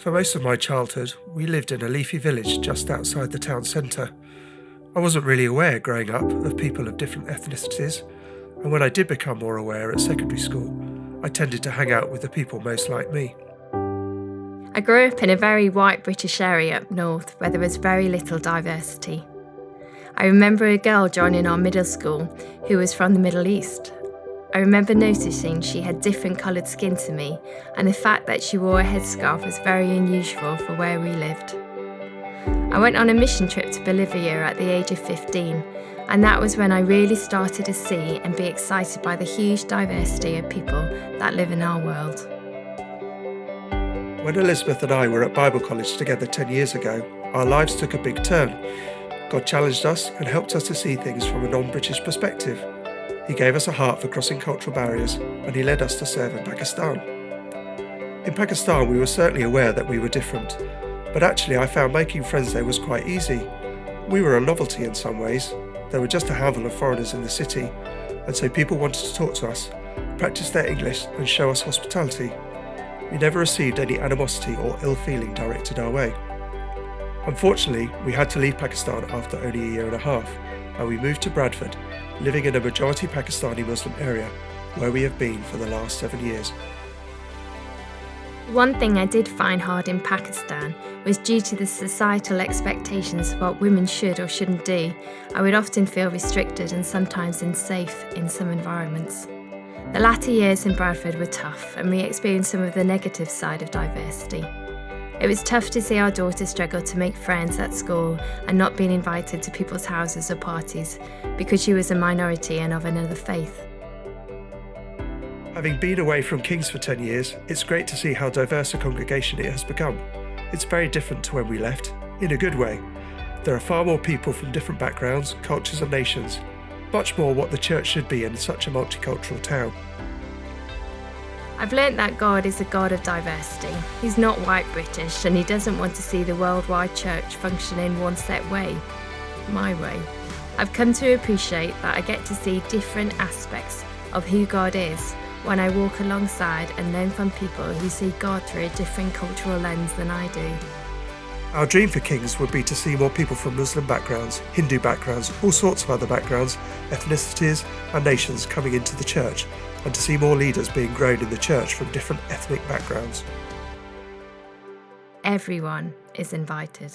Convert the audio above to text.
For most of my childhood, we lived in a leafy village just outside the town centre. I wasn't really aware growing up of people of different ethnicities, and when I did become more aware at secondary school, I tended to hang out with the people most like me. I grew up in a very white British area up north where there was very little diversity. I remember a girl joining our middle school who was from the Middle East. I remember noticing she had different coloured skin to me, and the fact that she wore a headscarf was very unusual for where we lived. I went on a mission trip to Bolivia at the age of 15, and that was when I really started to see and be excited by the huge diversity of people that live in our world. When Elizabeth and I were at Bible college together 10 years ago, our lives took a big turn. God challenged us and helped us to see things from a non-British perspective. He gave us a heart for crossing cultural barriers, and he led us to serve in Pakistan. In Pakistan, we were certainly aware that we were different, but actually I found making friends there was quite easy. We were a novelty in some ways. There were just a handful of foreigners in the city, and so people wanted to talk to us, practice their English and show us hospitality. We never received any animosity or ill feeling directed our way. Unfortunately, we had to leave Pakistan after only a year and a half, and we moved to Bradford, living in a majority Pakistani Muslim area, where we have been for the last 7 years. One thing I did find hard in Pakistan was due to the societal expectations of what women should or shouldn't do. I would often feel restricted and sometimes unsafe in some environments. The latter years in Bradford were tough, and we experienced some of the negative side of diversity. It was tough to see our daughter struggle to make friends at school and not being invited to people's houses or parties because she was a minority and of another faith. Having been away from King's for 10 years, it's great to see how diverse a congregation it has become. It's very different to when we left, in a good way. There are far more people from different backgrounds, cultures and nations, much more what the church should be in such a multicultural town. I've learnt that God is a God of diversity. He's not white British, and he doesn't want to see the worldwide church function in one set way, my way. I've come to appreciate that I get to see different aspects of who God is when I walk alongside and learn from people who see God through a different cultural lens than I do. Our dream for Kings would be to see more people from Muslim backgrounds, Hindu backgrounds, all sorts of other backgrounds, ethnicities and nations coming into the church, and to see more leaders being grown in the church from different ethnic backgrounds. Everyone is invited.